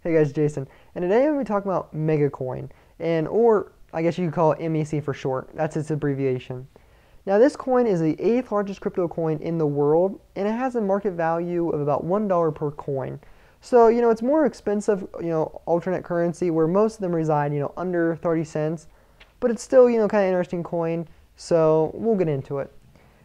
Hey guys, Jason, and today I'm going to be talking about Megacoin, or I guess you could call it MEC for short. That's its abbreviation. Now this coin is the 8th largest crypto coin in the world, and it has a market value of about $1 per coin. So it's more expensive, alternate currency where most of them reside, under 30 cents, but it's still kind of interesting coin. So we'll get into it.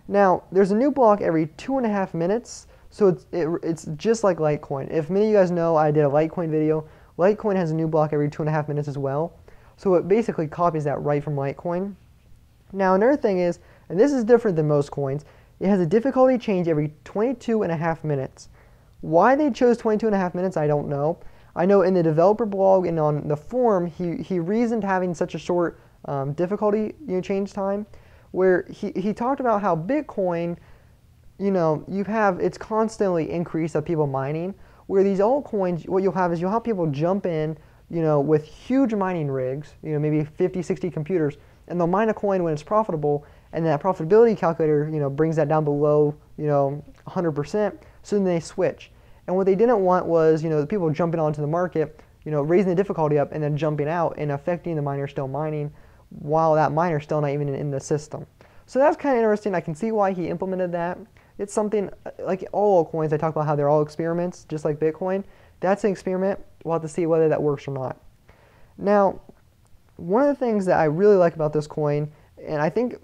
Now there's a new block every 2.5 minutes. So it's just like Litecoin. If many of you guys know, I did a Litecoin video. Litecoin has a new block every 2.5 minutes as well. So it basically copies that right from Litecoin. Now another thing is, and this is different than most coins, it has a difficulty change every 22.5 minutes. Why they chose 22.5 minutes, I don't know. I know in the developer blog and on the forum, he reasoned having such a short difficulty change time, where he talked about how Bitcoin, it's constantly increase of people mining, where these altcoins, what you'll have is you'll have people jump in, with huge mining rigs, maybe 50, 60 computers, and they'll mine a coin when it's profitable, and that profitability calculator, brings that down below, 100%, so then they switch. And what they didn't want was, the people jumping onto the market, raising the difficulty up and then jumping out and affecting the miner still mining, while that miner's still not even in the system. So that's kind of interesting. I can see why he implemented that. It's something like all altcoins, I talk about how they're all experiments, just like Bitcoin. That's an experiment. We'll have to see whether that works or not. Now, one of the things that I really like about this coin, and I think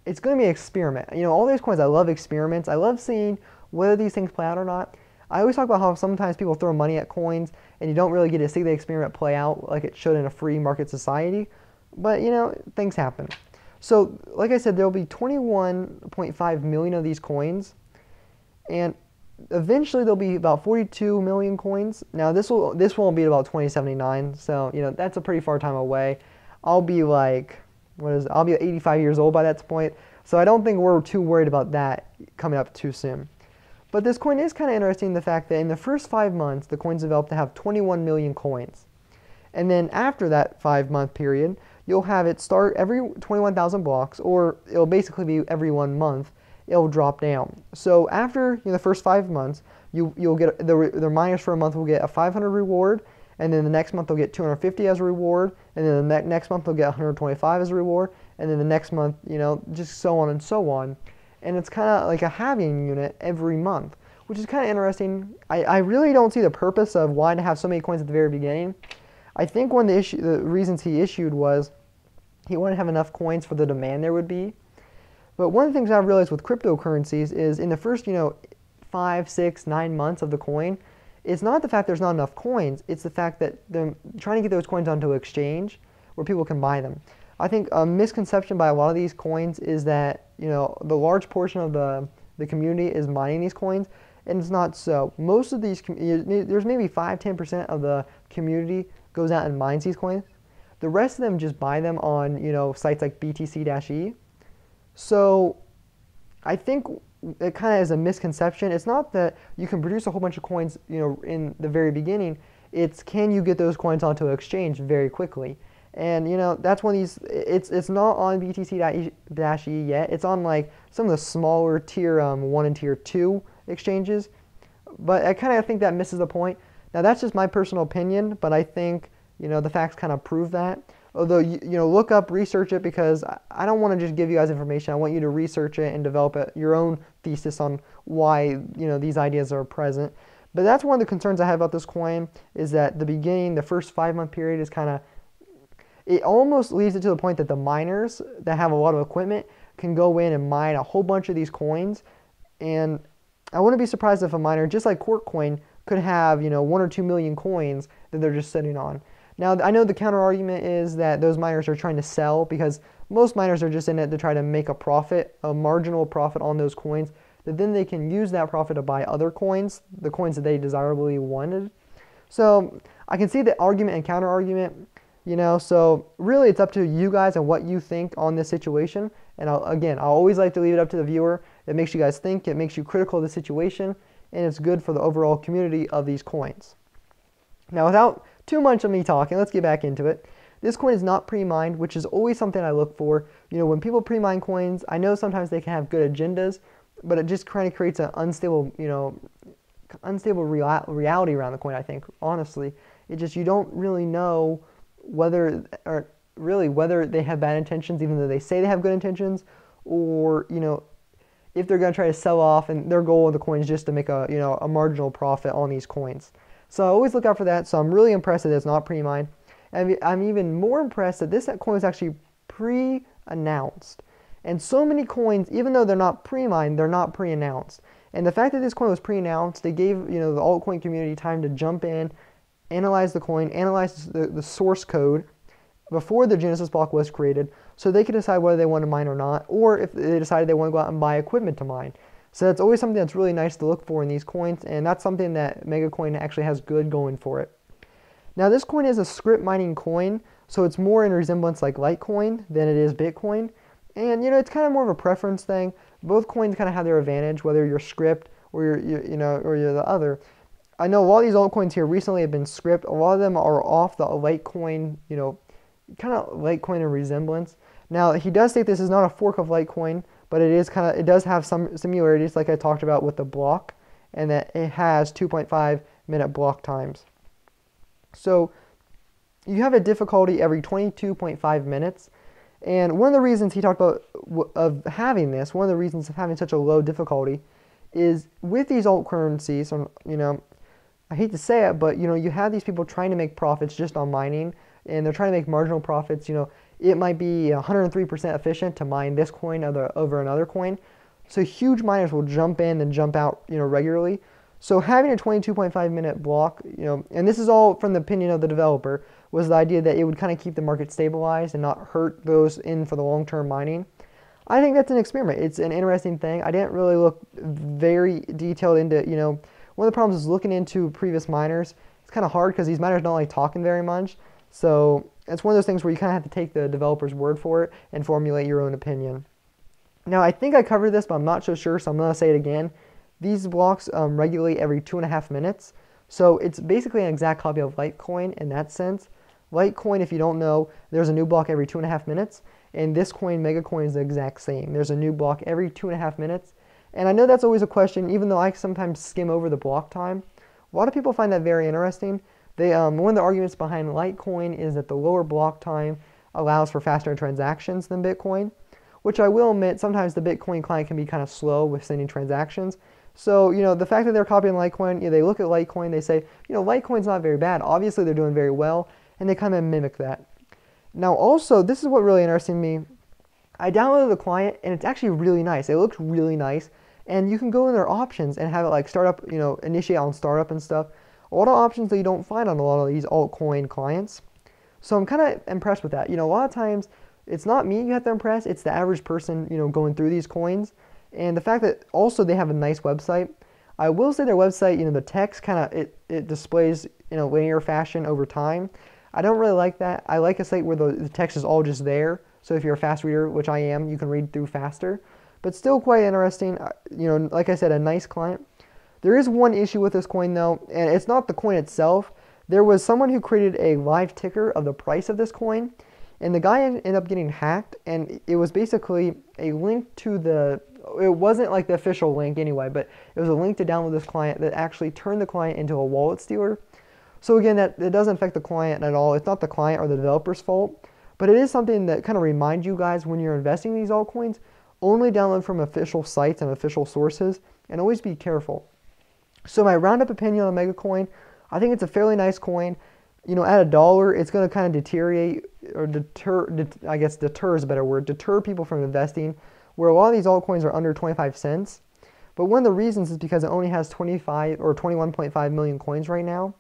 it's going to be an experiment. All these coins, I love experiments. I love seeing whether these things play out or not. I always talk about how sometimes people throw money at coins and you don't really get to see the experiment play out like it should in a free market society. But, things happen. So, like I said, there will be 21.5 million of these coins, and eventually there'll be about 42 million coins. Now, this won't be about 2079, so that's a pretty far time away. I'll be I'll be 85 years old by that point, so I don't think we're too worried about that coming up too soon. But this coin is kind of interesting, the fact that in the first 5 months, the coin's developed to have 21 million coins, and then after that 5-month period, you'll have it start every 21,000 blocks, or it'll basically be every 1 month, it'll drop down. So after the first 5 months, you'll get the miners for a month will get a 500 reward, and then the next month they'll get 250 as a reward, and then the next month they'll get 125 as a reward, and then the next month, just so on and so on. And it's kind of like a halving unit every month, which is kind of interesting. I really don't see the purpose of why to have so many coins at the very beginning. I think one of the reasons he issued was he wanted to have enough coins for the demand there would be. But one of the things I've realized with cryptocurrencies is in the first, 5, 6, 9 months of the coin, it's not the fact there's not enough coins, it's the fact that they're trying to get those coins onto an exchange where people can buy them. I think a misconception by a lot of these coins is that, the large portion of the community is mining these coins, and it's not so. Most of these, there's maybe 5-10% of the community goes out and mines these coins. The rest of them just buy them on, sites like BTC-E. So I think it kind of is a misconception. It's not that you can produce a whole bunch of coins, in the very beginning. It's can you get those coins onto an exchange very quickly. And, that's one of these, it's not on BTC-E yet. It's on like some of the smaller tier 1 and tier 2 exchanges. But I kind of think that misses the point. Now that's just my personal opinion, but I think, the facts kind of prove that. Although, look up, research it, because I don't want to just give you guys information. I want you to research it and develop your own thesis on why, these ideas are present. But that's one of the concerns I have about this coin, is that the beginning, the first 5-month period is kind of, it almost leads it to the point that the miners that have a lot of equipment can go in and mine a whole bunch of these coins. And I wouldn't be surprised if a miner, just like Coin, could have, 1 or 2 million coins that they're just sitting on. Now, I know the counter argument is that those miners are trying to sell, because most miners are just in it to try to make a profit, a marginal profit on those coins, that then they can use that profit to buy other coins, the coins that they desirably wanted. So I can see the argument and counter argument, so really it's up to you guys and what you think on this situation. And I always like to leave it up to the viewer. It makes you guys think, it makes you critical of the situation, and it's good for the overall community of these coins. Now, without too much of me talking, let's get back into it. This coin is not pre-mined, which is always something I look for. When people pre-mine coins, I know sometimes they can have good agendas, but it just kind of creates an unstable, unstable reality around the coin, I think, honestly. It just, you don't really know whether, or really whether they have bad intentions, even though they say they have good intentions, or, you know, if they're going to try to sell off and their goal of the coin is just to make a, you know, a marginal profit on these coins. So I always look out for that. So I'm really impressed that it's not pre-mined. And I'm even more impressed that this coin is actually pre-announced. And so many coins, even though they're not pre-mined, they're not pre-announced. And the fact that this coin was pre-announced, they gave, you know, the altcoin community time to jump in, analyze the coin, analyze the source code before the Genesis block was created, so they could decide whether they want to mine or not, or if they decided they want to go out and buy equipment to mine. So that's always something that's really nice to look for in these coins, and that's something that Megacoin actually has good going for it. Now this coin is a script mining coin, so it's more in resemblance like Litecoin than it is Bitcoin. And you know, it's kind of more of a preference thing. Both coins kind of have their advantage, whether you're script or you're the other. I know a lot of these altcoins here recently have been script. A lot of them are off the Litecoin, you know, kind of Litecoin in resemblance. Now he does state this is not a fork of Litecoin, but it does have some similarities, like I talked about with the block, and that it has 2.5-minute block times. So you have a difficulty every 22.5 minutes. And one of the reasons he talked about of having this, one of the reasons of having such a low difficulty, is with these alt currencies, you know, I hate to say it, but you know, you have these people trying to make profits just on mining, and they're trying to make marginal profits. You know, it might be 103% efficient to mine this coin over another coin. So huge miners will jump in and jump out, you know, regularly. So having a 22.5-minute block, you know, and this is all from the opinion of the developer, was the idea that it would kind of keep the market stabilized and not hurt those in for the long-term mining. I think that's an experiment. It's an interesting thing. I didn't really look very detailed into, you know, one of the problems is looking into previous miners. It's kind of hard because these miners don't like talking very much. So it's one of those things where you kind of have to take the developer's word for it and formulate your own opinion. Now, I think I covered this, but I'm not so sure, so I'm going to say it again. These blocks regulate every 2.5 minutes. So it's basically an exact copy of Litecoin in that sense. Litecoin, if you don't know, there's a new block every 2.5 minutes. And this coin, Megacoin, is the exact same. There's a new block every 2.5 minutes. And I know that's always a question, even though I sometimes skim over the block time. A lot of people find that very interesting. One of the arguments behind Litecoin is that the lower block time allows for faster transactions than Bitcoin, which I will admit, sometimes the Bitcoin client can be kind of slow with sending transactions. So, you know, the fact that they're copying Litecoin, you know, they look at Litecoin, they say, you know, Litecoin's not very bad. Obviously, they're doing very well, and they kind of mimic that. Now, also, this is what really interested me. I downloaded the client, and it's actually really nice. It looks really nice, and you can go in their options and have it like startup, you know, initiate on startup and stuff. A lot of options that you don't find on a lot of these altcoin clients. So I'm kind of impressed with that. You know, a lot of times it's not me you have to impress, it's the average person, you know, going through these coins. And the fact that also they have a nice website. I will say their website, you know, the text kind of, it displays in a linear fashion over time. I don't really like that. I like a site where the text is all just there. So if you're a fast reader, which I am, you can read through faster. But still quite interesting. You know, like I said, a nice client. There is one issue with this coin though, and it's not the coin itself. There was someone who created a live ticker of the price of this coin, and the guy ended up getting hacked, and it was basically a link to the, it wasn't like the official link anyway, but it was a link to download this client that actually turned the client into a wallet stealer. So again, that doesn't affect the client at all. It's not the client or the developer's fault, but it is something that kind of reminds you guys when you're investing in these altcoins, only download from official sites and official sources, and always be careful. So my roundup opinion on Megacoin, I think it's a fairly nice coin. You know, at $1, it's going to kind of deteriorate or I guess deter is a better word, deter people from investing, where a lot of these altcoins are under 25 cents. But one of the reasons is because it only has 25 or 21.5 million coins right now.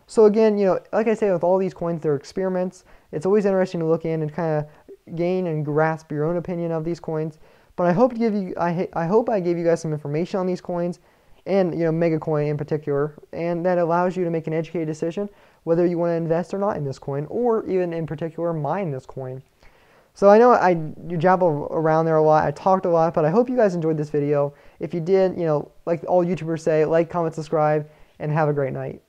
So again, you know, like I say, with all these coins, they're experiments. It's always interesting to look in and kind of gain and grasp your own opinion of these coins. But I hope to give you, I hope I gave you guys some information on these coins, and you know, Megacoin in particular, and that allows you to make an educated decision whether you want to invest or not in this coin, or even in particular mine this coin. So I know you jabble around there a lot, I talked a lot, but I hope you guys enjoyed this video. If you did, you know, like all YouTubers say, like, comment, subscribe, and have a great night.